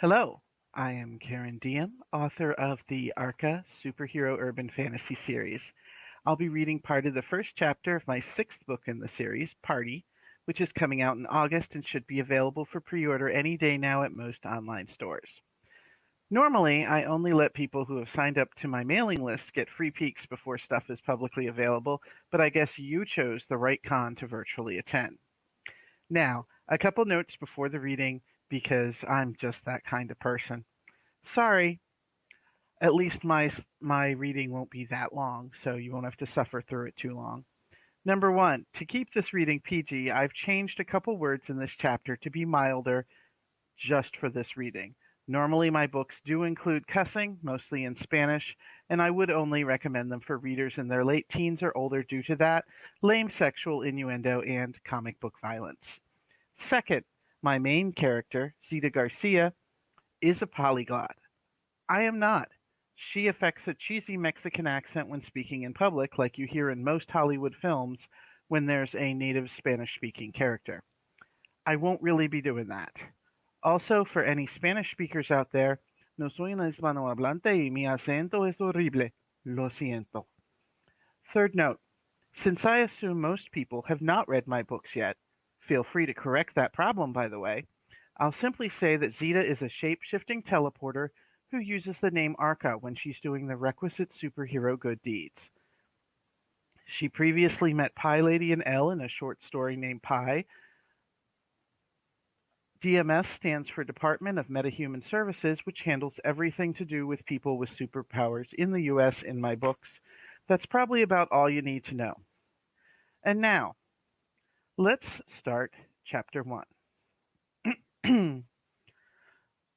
Hello, I am Karen Diem, author of the Arca Superhero Urban Fantasy series. I'll be reading part of the first chapter of my sixth book in the series, Party, which is coming out in August and should be available for pre order any day now at most online stores. Normally, I only let people who have signed up to my mailing list get free peeks before stuff is publicly available, but I guess you chose the right con to virtually attend. Now, a couple notes before the reading because I'm just that kind of person. Sorry, at least my reading won't be that long, so you won't have to suffer through it too long. Number one, to keep this reading PG, I've changed a couple words in this chapter to be milder just for this reading. Normally, my books do include cussing, mostly in Spanish, and I would only recommend them for readers in their late teens or older due to that, lame sexual innuendo, and comic book violence. Second, my main character, Zeta Garcia, is a polyglot. I am not. She affects a cheesy Mexican accent when speaking in public, like you hear in most Hollywood films when there's a native Spanish speaking character. I won't really be doing that. Also, for any Spanish speakers out there, no soy una hispanohablante y mi acento es horrible. Lo siento. Third note, since I assume most people have not read my books yet, feel free to correct that problem, by the way. I'll simply say that Zeta is a shape shifting teleporter who uses the name Arca when she's doing the requisite superhero good deeds. She previously met Pie Lady and Elle in a short story named Pie. DMS stands for Department of Metahuman Services, which handles everything to do with people with superpowers in the US in my books. That's probably about all you need to know. And now, let's start chapter 1.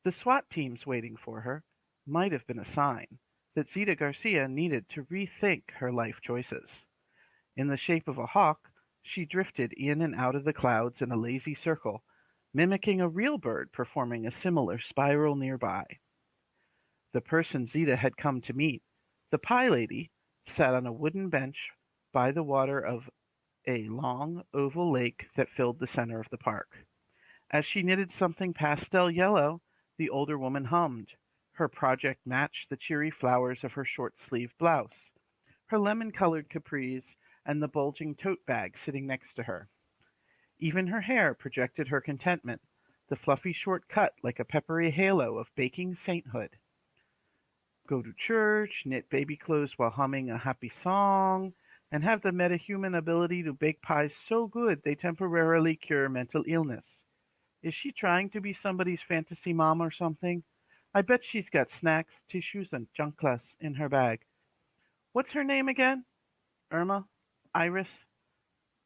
The SWAT teams waiting for her might have been a sign that Zeta Garcia needed to rethink her life choices. In the shape of a hawk, she drifted in and out of the clouds in a lazy circle, mimicking a real bird performing a similar spiral nearby. The person Zeta had come to meet, the Pie Lady, sat on a wooden bench by the water of a long, oval lake that filled the center of the park. As she knitted something pastel yellow, the older woman hummed. Her project matched the cheery flowers of her short-sleeved blouse, her lemon-colored capris, and the bulging tote bag sitting next to her. Even her hair projected her contentment, the fluffy short cut like a peppery halo of baking sainthood. Go to church, knit baby clothes while humming a happy song, and have the metahuman ability to bake pies so good they temporarily cure mental illness. Is she trying to be somebody's fantasy mom or something? I bet she's got snacks, tissues, and chanclas in her bag. What's her name again? Irma? Iris?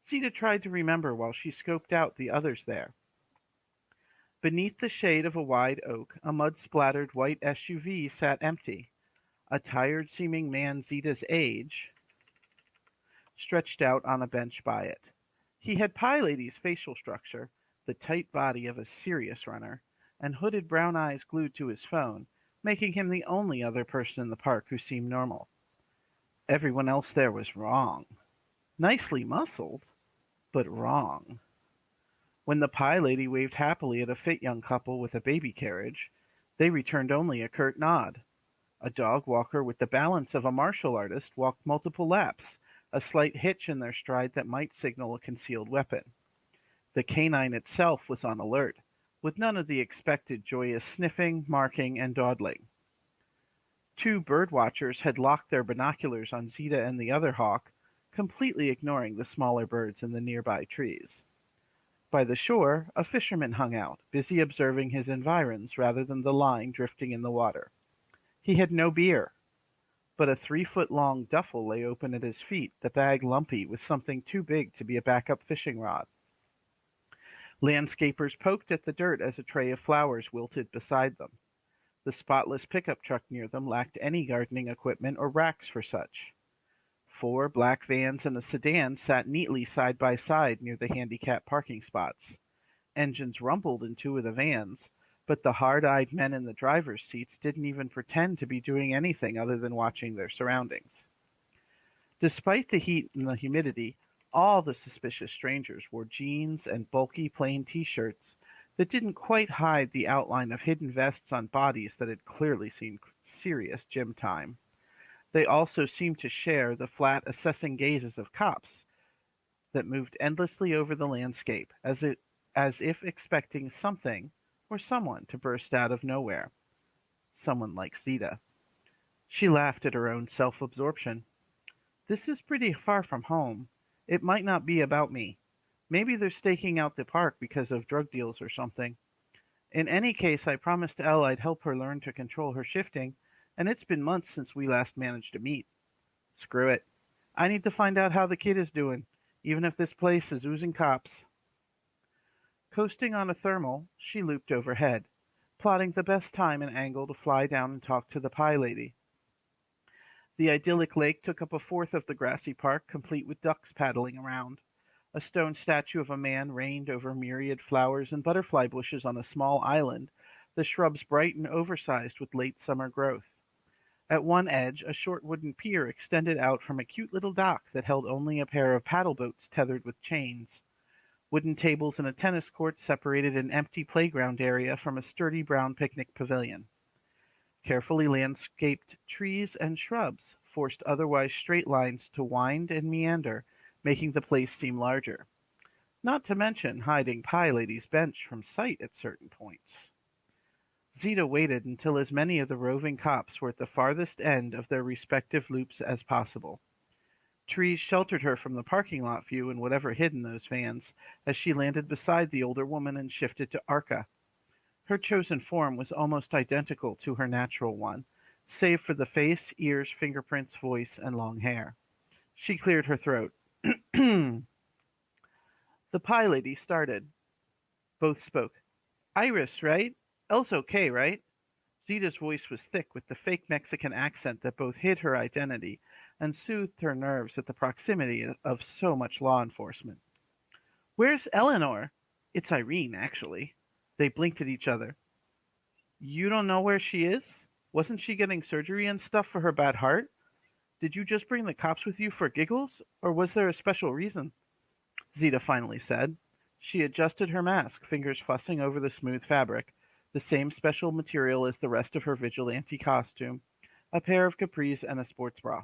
Sita tried to remember while she scoped out the others there. Beneath the shade of a wide oak, a mud-splattered white SUV sat empty. A tired-seeming man Zeta's age stretched out on a bench by it. He had Pie Lady's facial structure, the tight body of a serious runner, and hooded brown eyes glued to his phone, making him the only other person in the park who seemed normal. Everyone else there was wrong. Nicely muscled, but wrong. When the Pie Lady waved happily at a fit young couple with a baby carriage, they returned only a curt nod. A dog walker with the balance of a martial artist walked multiple laps, a slight hitch in their stride that might signal a concealed weapon. The canine itself was on alert, with none of the expected joyous sniffing, marking, and dawdling. Two bird watchers had locked their binoculars on Zeta and the other hawk, completely ignoring the smaller birds in the nearby trees. By the shore, a fisherman hung out, busy observing his environs rather than the line drifting in the water. He had no beer, but a 3-foot-long duffel lay open at his feet, the bag lumpy with something too big to be a backup fishing rod. Landscapers poked at the dirt as a tray of flowers wilted beside them. The spotless pickup truck near them lacked any gardening equipment or racks for such. 4 black vans and a sedan sat neatly side by side near the handicapped parking spots. Engines rumbled in 2 of the vans, but the hard-eyed men in the driver's seats didn't even pretend to be doing anything other than watching their surroundings. Despite the heat and the humidity, all the suspicious strangers wore jeans and bulky plain t-shirts that didn't quite hide the outline of hidden vests on bodies that had clearly seen serious gym time. They also seemed to share the flat, assessing gazes of cops that moved endlessly over the landscape, as if expecting something or someone to burst out of nowhere. Someone like Zeta. She laughed at her own self-absorption. This is pretty far from home. It might not be about me. Maybe they're staking out the park because of drug deals or something. In any case, I promised Elle I'd help her learn to control her shifting, and it's been months since we last managed to meet. Screw it. I need to find out how the kid is doing, even if this place is oozing cops. Coasting on a thermal, she looped overhead, plotting the best time and angle to fly down and talk to the pie lady. The idyllic lake took up a fourth of the grassy park, complete with ducks paddling around. A stone statue of a man reigned over myriad flowers and butterfly bushes on a small island, the shrubs bright and oversized with late summer growth. At one edge, a short wooden pier extended out from a cute little dock that held only a pair of paddle boats tethered with chains. Wooden tables and a tennis court separated an empty playground area from a sturdy brown picnic pavilion. Carefully landscaped trees and shrubs forced otherwise straight lines to wind and meander, making the place seem larger, not to mention hiding Pie Lady's bench from sight at certain points. Zeta waited until as many of the roving cops were at the farthest end of their respective loops as possible. Trees sheltered her from the parking lot view and whatever hid in those vans as she landed beside the older woman and shifted to Arca. Her chosen form was almost identical to her natural one, save for the face, ears, fingerprints, voice, and long hair. She cleared her throat. The pie lady started. Both spoke. Iris, right? Elle's okay, right? Zeta's voice was thick with the fake Mexican accent that both hid her identity and soothed her nerves at the proximity of so much law enforcement. Where's Eleanor? It's Irene, actually. They blinked at each other. You don't know where she is? Wasn't she getting surgery and stuff for her bad heart? Did you just bring the cops with you for giggles, or was there a special reason? Zeta finally said. She adjusted her mask, fingers fussing over the smooth fabric, the same special material as the rest of her vigilante costume, a pair of capris and a sports bra.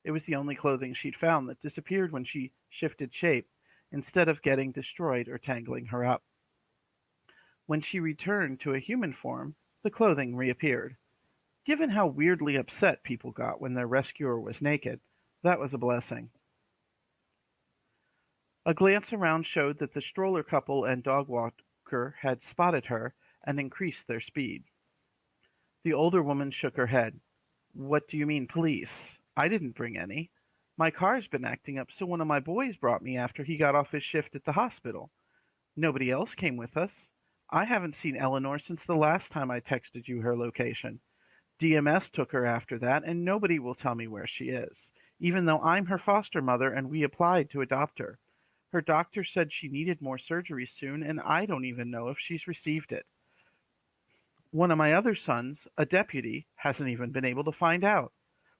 It was the only clothing she'd found that disappeared when she shifted shape, instead of getting destroyed or tangling her up. When she returned to a human form, the clothing reappeared. Given how weirdly upset people got when their rescuer was naked, that was a blessing. A glance around showed that the stroller couple and dog walker had spotted her and increased their speed. The older woman shook her head. What do you mean, police? I didn't bring any. My car's been acting up, so one of my boys brought me after he got off his shift at the hospital. Nobody else came with us. I haven't seen Eleanor since the last time I texted you her location. DMS took her after that, and nobody will tell me where she is, even though I'm her foster mother and we applied to adopt her. Her doctor said she needed more surgery soon, and I don't even know if she's received it. One of my other sons, a deputy, hasn't even been able to find out.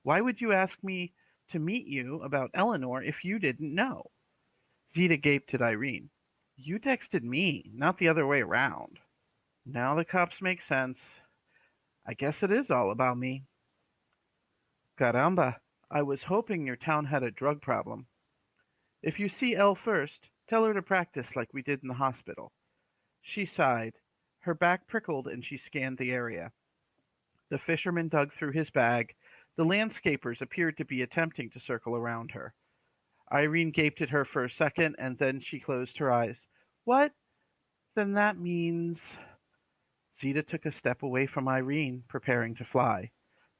Why would you ask me to meet you about Eleanor if you didn't know? Zeta gaped at Irene. You texted me, not the other way around. Now the cops make sense. I guess it is all about me. Caramba, I was hoping your town had a drug problem. If you see Elle first, tell her to practice like we did in the hospital. She sighed. Her back prickled and she scanned the area. The fisherman dug through his bag. The landscapers appeared to be attempting to circle around her. Irene gaped at her for a second and then she closed her eyes. What? Then that means. Zeta took a step away from Irene, preparing to fly.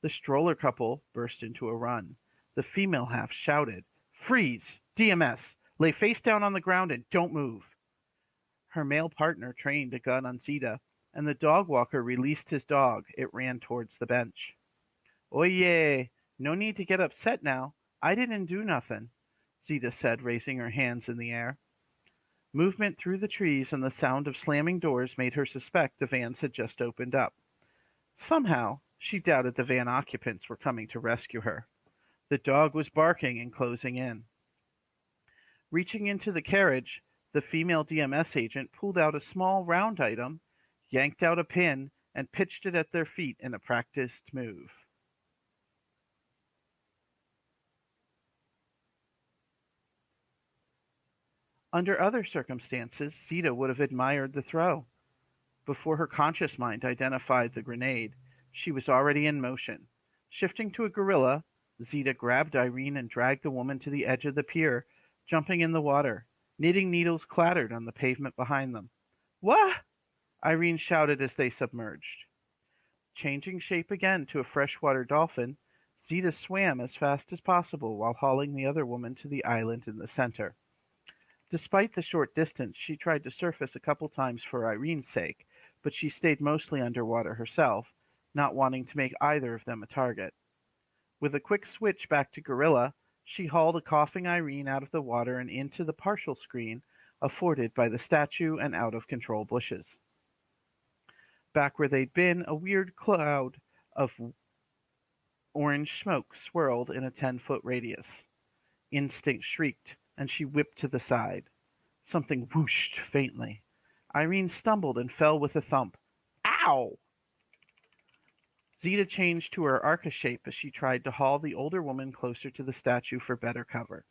The stroller couple burst into a run. The female half shouted, Freeze! DMS! Lay face down on the ground and don't move! Her male partner trained a gun on Zeta, and the dog walker released his dog. It ran towards the bench. Oye! No need to get upset now. I didn't do nothing, Zeta said, raising her hands in the air. Movement through the trees and the sound of slamming doors made her suspect the vans had just opened up. Somehow, she doubted the van occupants were coming to rescue her. The dog was barking and closing in. Reaching into the carriage, The female DMS agent pulled out a small round item, yanked out a pin, and pitched it at their feet in a practiced move. Under other circumstances, Zeta would have admired the throw. Before her conscious mind identified the grenade, she was already in motion. Shifting to a gorilla, Zeta grabbed Irene and dragged the woman to the edge of the pier, jumping in the water. Knitting needles clattered on the pavement behind them. "What?" Irene shouted as they submerged. Changing shape again to a freshwater dolphin, Zeta swam as fast as possible while hauling the other woman to the island in the center. Despite the short distance, she tried to surface a couple times for Irene's sake, but she stayed mostly underwater herself, not wanting to make either of them a target. With a quick switch back to gorilla, she hauled a coughing Irene out of the water and into the partial screen afforded by the statue and out-of-control bushes. Back where they'd been, a weird cloud of orange smoke swirled in a 10-foot radius. Instinct shrieked, and she whipped to the side. Something whooshed faintly. Irene stumbled and fell with a thump. Ow! Zeta changed to her Arca shape as she tried to haul the older woman closer to the statue for better cover.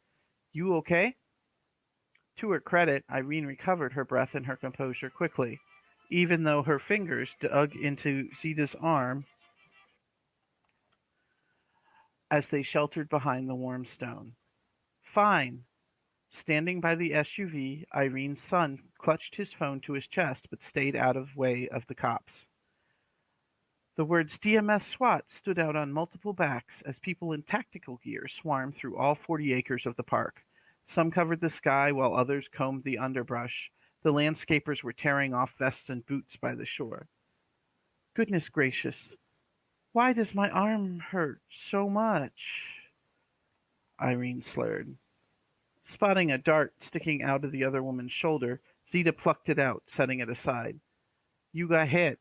"You okay?" To her credit, Irene recovered her breath and her composure quickly, even though her fingers dug into Zeta's arm as they sheltered behind the warm stone. "Fine." Standing by the SUV, Irene's son clutched his phone to his chest but stayed out of way of the cops. The words DMS SWAT stood out on multiple backs as people in tactical gear swarmed through all 40 acres of the park. Some covered the sky while others combed the underbrush. The landscapers were tearing off vests and boots by the shore. "Goodness gracious, why does my arm hurt so much?" Irene slurred. Spotting a dart sticking out of the other woman's shoulder, Zeta plucked it out, setting it aside. "You got hit."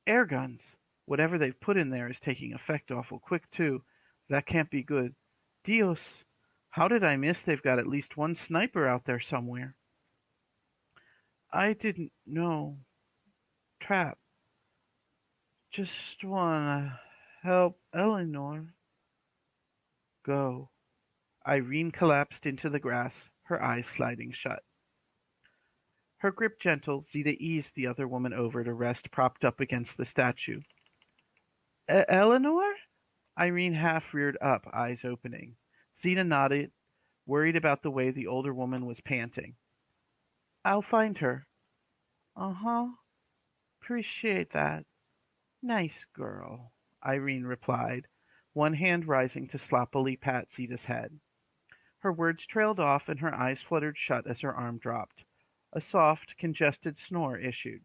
"Air guns. Whatever they've put in there is taking effect awful quick, too. That can't be good. Dios, how did I miss they've got at least one sniper out there somewhere?" "I didn't know. Trap. Just wanna help Eleanor." "Go." Irene collapsed into the grass, her eyes sliding shut. Her grip gentle, Zeta eased the other woman over to rest propped up against the statue. "Eleanor?" Irene half reared up, eyes opening. Zeta nodded, worried about the way the older woman was panting. "I'll find her." "Uh-huh. Appreciate that. Nice girl," Irene replied, one hand rising to sloppily pat Zeta's head. Her words trailed off and her eyes fluttered shut as her arm dropped. A soft, congested snore issued.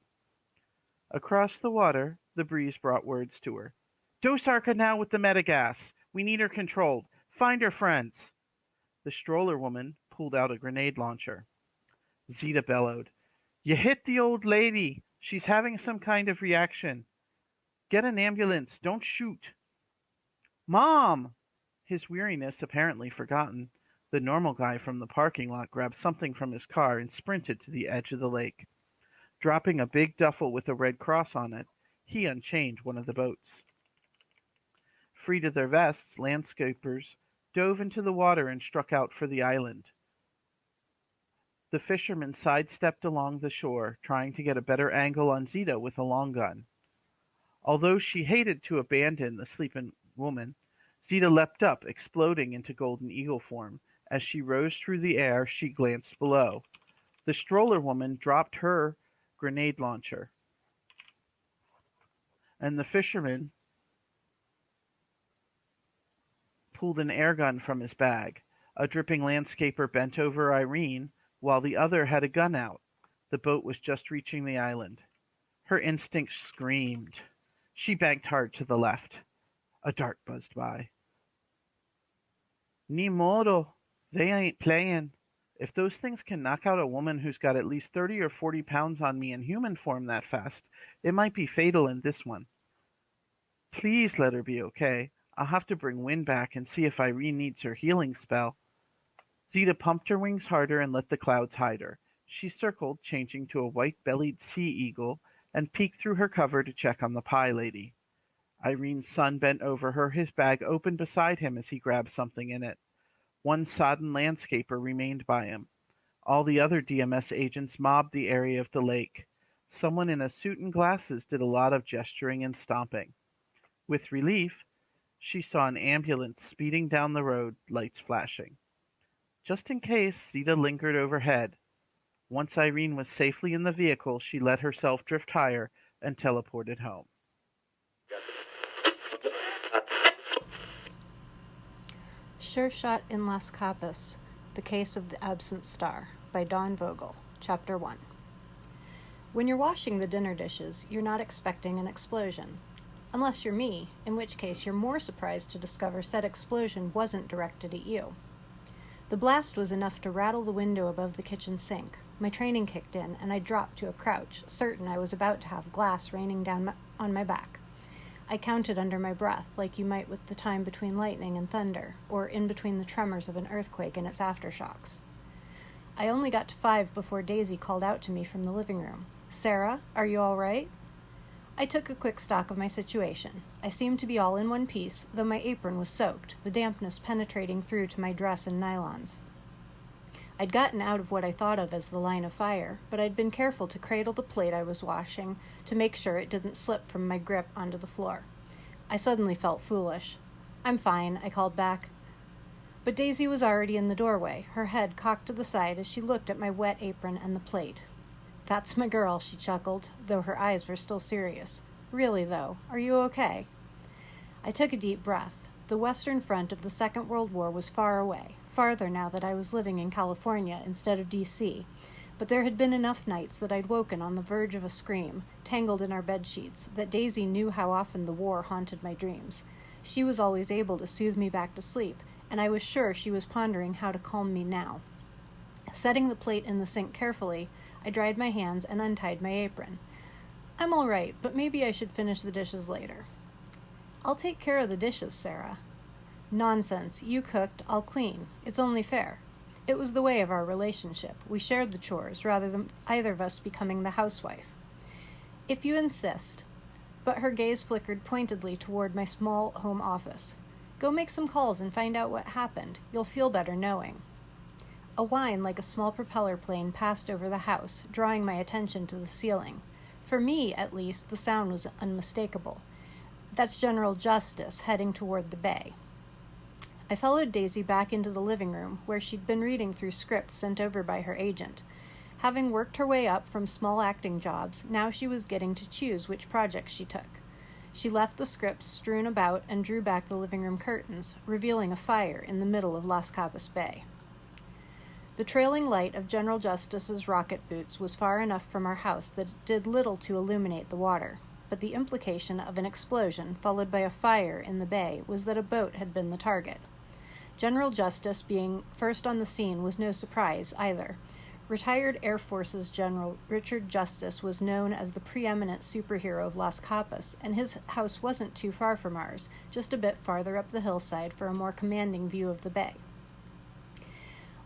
Across the water, the breeze brought words to her. "Dose Arca now with the metagas. We need her controlled. Find her friends." The stroller woman pulled out a grenade launcher. Zeta bellowed. "You hit the old lady. She's having some kind of reaction. Get an ambulance. Don't shoot." "Mom!" His weariness apparently forgotten, the normal guy from the parking lot grabbed something from his car and sprinted to the edge of the lake. Dropping a big duffel with a red cross on it, he unchained one of the boats. Freed of their vests, landscapers dove into the water and struck out for the island. The fisherman sidestepped along the shore, trying to get a better angle on Zeta with a long gun. Although she hated to abandon the sleeping woman, Zeta leapt up, exploding into golden eagle form. As she rose through the air, she glanced below. The stroller woman dropped her grenade launcher, and the fisherman pulled an air gun from his bag. A dripping landscaper bent over Irene, while the other had a gun out. The boat was just reaching the island. Her instinct screamed. She banked hard to the left. A dart buzzed by. "Ni modo. They ain't playing. If those things can knock out a woman who's got at least 30 or 40 pounds on me in human form that fast, it might be fatal in this one. Please let her be okay. I'll have to bring Wynne back and see if Irene needs her healing spell." Zeta pumped her wings harder and let the clouds hide her. She circled, changing to a white-bellied sea eagle, and peeked through her cover to check on the pie lady. Irene's son bent over her, his bag open beside him as he grabbed something in it. One sodden landscaper remained by him. All the other DMS agents mobbed the area of the lake. Someone in a suit and glasses did a lot of gesturing and stomping. With relief, she saw an ambulance speeding down the road, lights flashing. Just in case, Zeta lingered overhead. Once Irene was safely in the vehicle, she let herself drift higher and teleported home. Sure Shot in Las Capas, The Case of the Absent Star, by Dawn Vogel, Chapter 1. When you're washing the dinner dishes, you're not expecting an explosion. Unless you're me, in which case you're more surprised to discover said explosion wasn't directed at you. The blast was enough to rattle the window above the kitchen sink. My training kicked in, and I dropped to a crouch, certain I was about to have glass raining down on my back. I counted under my breath, like you might with the time between lightning and thunder, or in between the tremors of an earthquake and its aftershocks. I only got to 5 before Daisy called out to me from the living room. "Sarah, are you all right?" I took a quick stock of my situation. I seemed to be all in one piece, though my apron was soaked, the dampness penetrating through to my dress and nylons. I'd gotten out of what I thought of as the line of fire, but I'd been careful to cradle the plate I was washing to make sure it didn't slip from my grip onto the floor. I suddenly felt foolish. "I'm fine," I called back. But Daisy was already in the doorway, her head cocked to the side as she looked at my wet apron and the plate. "That's my girl," she chuckled, though her eyes were still serious. "Really, though, are you okay?" I took a deep breath. The western front of the Second World War was far away, farther now that I was living in California instead of D.C., but there had been enough nights that I'd woken on the verge of a scream, tangled in our bedsheets, that Daisy knew how often the war haunted my dreams. She was always able to soothe me back to sleep, and I was sure she was pondering how to calm me now. Setting the plate in the sink carefully, I dried my hands and untied my apron. "I'm all right, but maybe I should finish the dishes later." "I'll take care of the dishes, Sarah." "Nonsense. You cooked, I'll clean. It's only fair." It was the way of our relationship. We shared the chores, rather than either of us becoming the housewife. "If you insist." But her gaze flickered pointedly toward my small home office. "Go make some calls and find out what happened. You'll feel better knowing." A whine like a small propeller plane passed over the house, drawing my attention to the ceiling. For me, at least, the sound was unmistakable. That's General Justice heading toward the bay. I followed Daisy back into the living room, where she'd been reading through scripts sent over by her agent. Having worked her way up from small acting jobs, now she was getting to choose which projects she took. She left the scripts strewn about and drew back the living room curtains, revealing a fire in the middle of Las Capas Bay. The trailing light of General Justice's rocket boots was far enough from our house that it did little to illuminate the water, but the implication of an explosion, followed by a fire in the bay, was that a boat had been the target. General Justice being first on the scene was no surprise either. Retired Air Forces General Richard Justice was known as the preeminent superhero of Las Capas, and his house wasn't too far from ours, just a bit farther up the hillside for a more commanding view of the bay.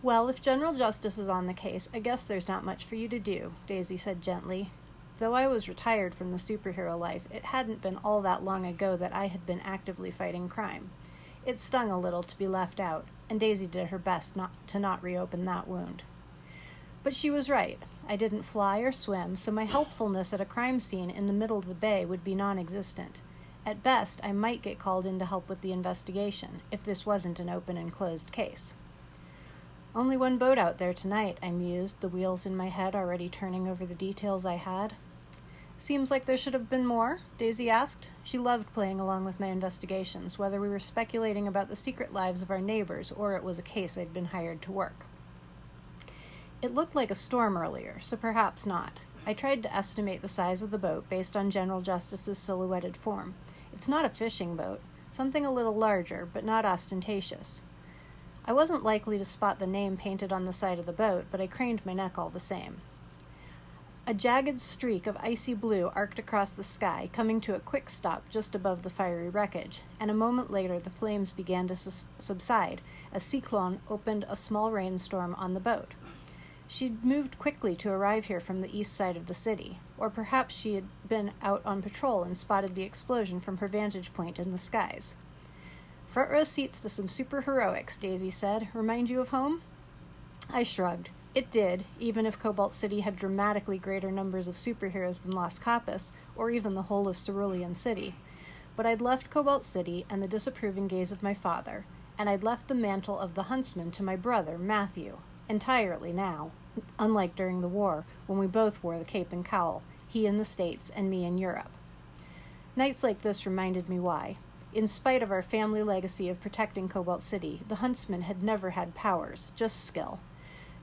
"Well, if General Justice is on the case, I guess there's not much for you to do," Daisy said gently. Though I was retired from the superhero life, it hadn't been all that long ago that I had been actively fighting crime. It stung a little to be left out, and Daisy did her best not to reopen that wound. But she was right. I didn't fly or swim, so my helpfulness at a crime scene in the middle of the bay would be non-existent. At best, I might get called in to help with the investigation, if this wasn't an open and closed case. "Only one boat out there tonight," I mused, the wheels in my head already turning over the details I had. "Seems like there should have been more?" Daisy asked. She loved playing along with my investigations, whether we were speculating about the secret lives of our neighbors or it was a case I'd been hired to work. It looked like a storm earlier, so perhaps not. I tried to estimate the size of the boat based on General Justice's silhouetted form. It's not a fishing boat, something a little larger, but not ostentatious. I wasn't likely to spot the name painted on the side of the boat, but I craned my neck all the same. A jagged streak of icy blue arced across the sky, coming to a quick stop just above the fiery wreckage, and a moment later the flames began to subside as Cyclone opened a small rainstorm on the boat. She'd moved quickly to arrive here from the east side of the city, or perhaps she had been out on patrol and spotted the explosion from her vantage point in the skies. "Front row seats to some superheroics," Daisy said. "Remind you of home?" I shrugged. It did, even if Cobalt City had dramatically greater numbers of superheroes than Las Capas, or even the whole of Cerulean City. But I'd left Cobalt City and the disapproving gaze of my father, and I'd left the mantle of the huntsman to my brother, Matthew, entirely now, unlike during the war, when we both wore the cape and cowl, he in the States and me in Europe. Nights like this reminded me why. In spite of our family legacy of protecting Cobalt City, the huntsman had never had powers, just skill.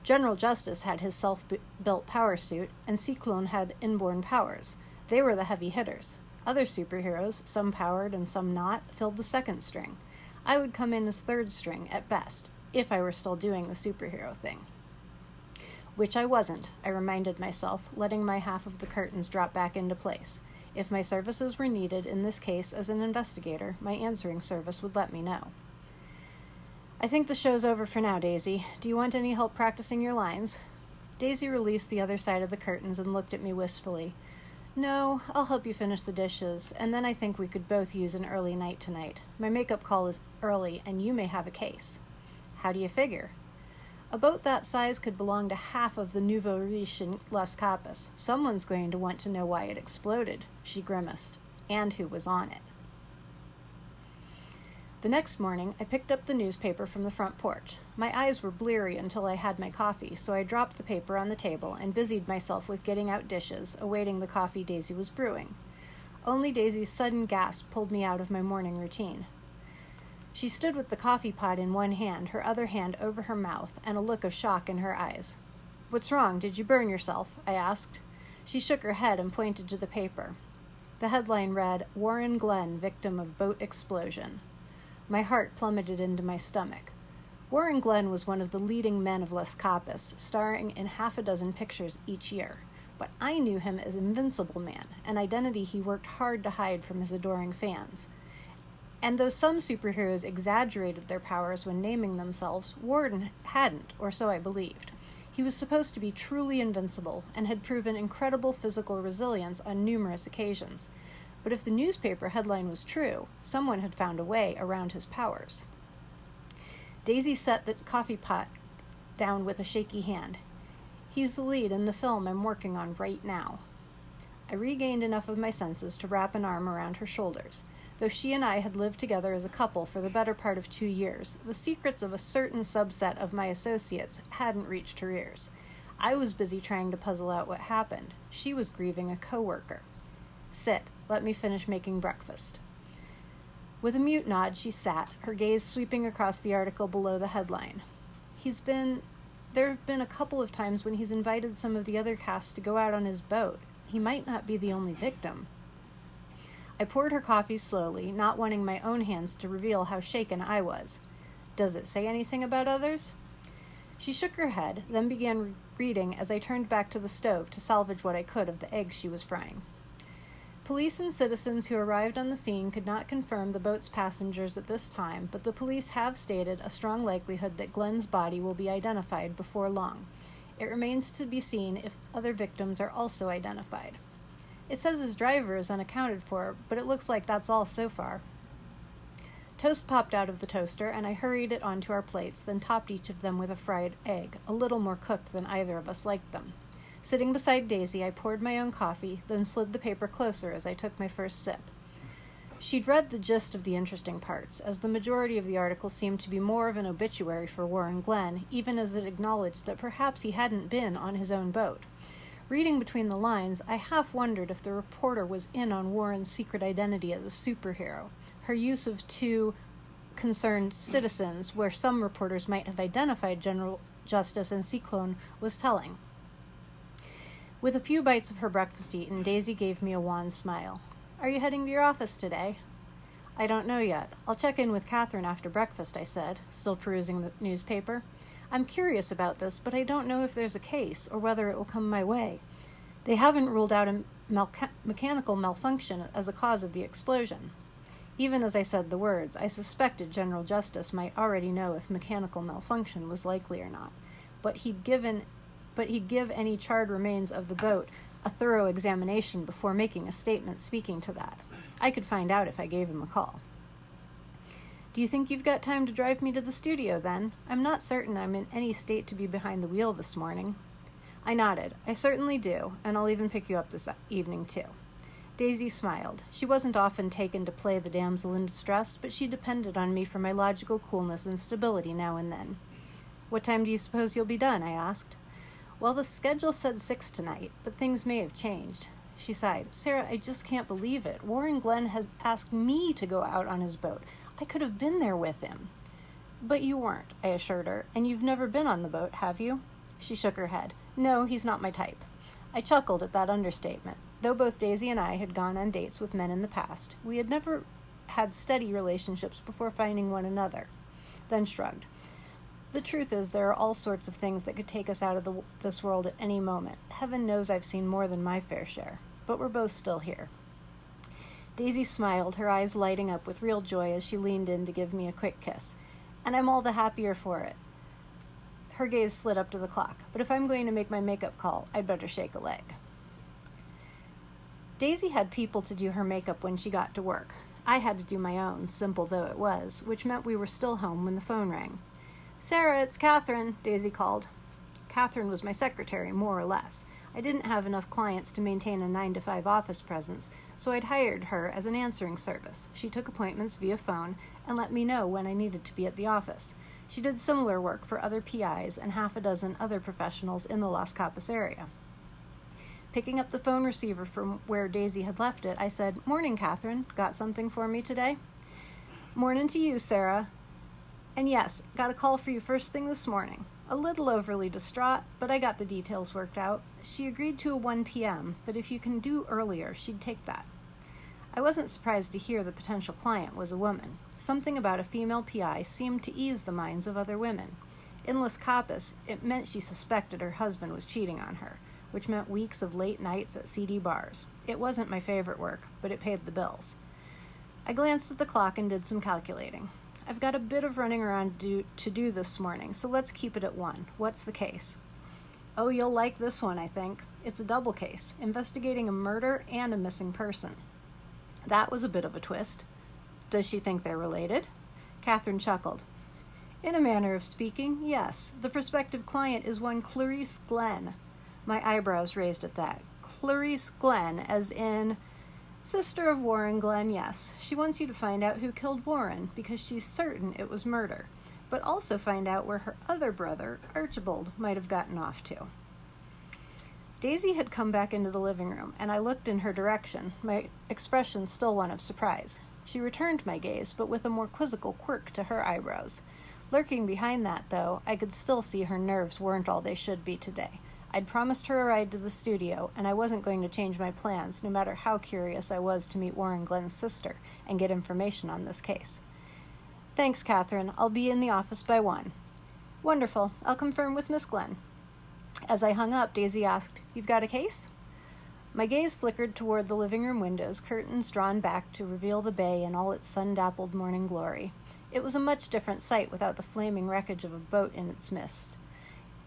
General Justice had his self-built power suit, and Cyclone had inborn powers. They were the heavy hitters. Other superheroes, some powered and some not, filled the second string. I would come in as third string, at best, if I were still doing the superhero thing. Which I wasn't, I reminded myself, letting my half of the curtains drop back into place. If my services were needed, in this case as an investigator, my answering service would let me know. "I think the show's over for now, Daisy. Do you want any help practicing your lines?" Daisy released the other side of the curtains and looked at me wistfully. "No, I'll help you finish the dishes, and then I think we could both use an early night tonight. My makeup call is early, and you may have a case." "How do you figure?" "A boat that size could belong to half of the nouveau riche in Las Capas. Someone's going to want to know why it exploded," she grimaced, "and who was on it." The next morning, I picked up the newspaper from the front porch. My eyes were bleary until I had my coffee, so I dropped the paper on the table and busied myself with getting out dishes, awaiting the coffee Daisy was brewing. Only Daisy's sudden gasp pulled me out of my morning routine. She stood with the coffee pot in one hand, her other hand over her mouth, and a look of shock in her eyes. "What's wrong? Did you burn yourself?" I asked. She shook her head and pointed to the paper. The headline read, "Warren Glenn, Victim of Boat Explosion." My heart plummeted into my stomach. Warren Glenn was one of the leading men of Las Capas, starring in half a dozen pictures each year. But I knew him as Invincible Man, an identity he worked hard to hide from his adoring fans. And though some superheroes exaggerated their powers when naming themselves, Warren hadn't, or so I believed. He was supposed to be truly invincible, and had proven incredible physical resilience on numerous occasions. But if the newspaper headline was true, someone had found a way around his powers. Daisy set the coffee pot down with a shaky hand. "He's the lead in the film I'm working on right now." I regained enough of my senses to wrap an arm around her shoulders. Though she and I had lived together as a couple for the better part of 2 years, the secrets of a certain subset of my associates hadn't reached her ears. I was busy trying to puzzle out what happened. She was grieving a coworker. "Sit. Let me finish making breakfast." With a mute nod, she sat, her gaze sweeping across the article below the headline. There have been a couple of times when he's invited some of the other cast to go out on his boat. He might not be the only victim." I poured her coffee slowly, not wanting my own hands to reveal how shaken I was. "Does it say anything about others?" She shook her head, then began reading as I turned back to the stove to salvage what I could of the eggs she was frying. "Police and citizens who arrived on the scene could not confirm the boat's passengers at this time, but the police have stated a strong likelihood that Glenn's body will be identified before long. It remains to be seen if other victims are also identified. It says his driver is unaccounted for, but it looks like that's all so far." Toast popped out of the toaster, and I hurried it onto our plates, then topped each of them with a fried egg, a little more cooked than either of us liked them. Sitting beside Daisy, I poured my own coffee, then slid the paper closer as I took my first sip. She'd read the gist of the interesting parts, as the majority of the article seemed to be more of an obituary for Warren Glenn, even as it acknowledged that perhaps he hadn't been on his own boat. Reading between the lines, I half wondered if the reporter was in on Warren's secret identity as a superhero. Her use of two concerned citizens, where some reporters might have identified General Justice and Cyclone, was telling. With a few bites of her breakfast eaten, Daisy gave me a wan smile. "Are you heading to your office today?" "I don't know yet. I'll check in with Catherine after breakfast," I said, still perusing the newspaper. "I'm curious about this, but I don't know if there's a case, or whether it will come my way." They haven't ruled out a mechanical malfunction as a cause of the explosion. Even as I said the words, I suspected General Justice might already know if mechanical malfunction was likely or not, but he'd give any charred remains of the boat a thorough examination before making a statement speaking to that. I could find out if I gave him a call. Do you think you've got time to drive me to the studio, then? I'm not certain I'm in any state to be behind the wheel this morning. I nodded. I certainly do, and I'll even pick you up this evening, too. Daisy smiled. She wasn't often taken to play the damsel in distress, but she depended on me for my logical coolness and stability now and then. What time do you suppose you'll be done? I asked. Well, the schedule said 6 tonight, but things may have changed. She sighed. Sarah, I just can't believe it. Warren Glenn has asked me to go out on his boat. I could have been there with him. But you weren't, I assured her, and you've never been on the boat, have you? She shook her head. No, he's not my type. I chuckled at that understatement. Though both Daisy and I had gone on dates with men in the past, we had never had steady relationships before finding one another. Then shrugged. The truth is, there are all sorts of things that could take us out of this world at any moment. Heaven knows I've seen more than my fair share. But we're both still here. Daisy smiled, her eyes lighting up with real joy as she leaned in to give me a quick kiss. And I'm all the happier for it. Her gaze slid up to the clock. But if I'm going to make my makeup call, I'd better shake a leg. Daisy had people to do her makeup when she got to work. I had to do my own, simple though it was, which meant we were still home when the phone rang. Sarah, it's Catherine, Daisy called. Catherine was my secretary, more or less. I didn't have enough clients to maintain a 9-to-5 office presence, so I'd hired her as an answering service. She took appointments via phone and let me know when I needed to be at the office. She did similar work for other PIs and half a dozen other professionals in the Las Capas area. Picking up the phone receiver from where Daisy had left it, I said, Morning, Catherine. Got something for me today? Morning to you, Sarah. And yes, got a call for you first thing this morning. A little overly distraught, but I got the details worked out. She agreed to a 1 p.m., but if you can do earlier, she'd take that. I wasn't surprised to hear the potential client was a woman. Something about a female PI seemed to ease the minds of other women. In Las Capas, it meant she suspected her husband was cheating on her, which meant weeks of late nights at seedy bars. It wasn't my favorite work, but it paid the bills. I glanced at the clock and did some calculating. I've got a bit of running around to do this morning, so let's keep it at 1. What's the case? Oh, you'll like this one, I think. It's a double case, investigating a murder and a missing person. That was a bit of a twist. Does she think they're related? Catherine chuckled. In a manner of speaking, yes. The prospective client is one Clarice Glenn. My eyebrows raised at that. Clarice Glenn, as in... Sister of Warren Glenn, yes. She wants you to find out who killed Warren, because she's certain it was murder, but also find out where her other brother, Archibald, might have gotten off to. Daisy had come back into the living room, and I looked in her direction, my expression still one of surprise. She returned my gaze, but with a more quizzical quirk to her eyebrows. Lurking behind that, though, I could still see her nerves weren't all they should be today. I'd promised her a ride to the studio, and I wasn't going to change my plans, no matter how curious I was to meet Warren Glenn's sister and get information on this case. Thanks, Catherine. I'll be in the office by 1. Wonderful. I'll confirm with Miss Glenn. As I hung up, Daisy asked, You've got a case? My gaze flickered toward the living room windows, curtains drawn back to reveal the bay in all its sun-dappled morning glory. It was a much different sight without the flaming wreckage of a boat in its midst.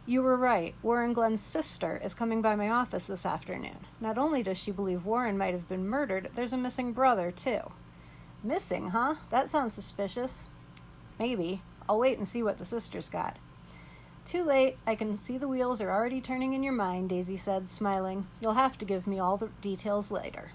You were right. Warren Glenn's sister is coming by my office this afternoon. Not only does she believe Warren might have been murdered, there's a missing brother, too. Missing, huh? That sounds suspicious. Maybe. I'll wait and see what the sister's got. Too late. I can see the wheels are already turning in your mind, Daisy said, smiling. You'll have to give me all the details later.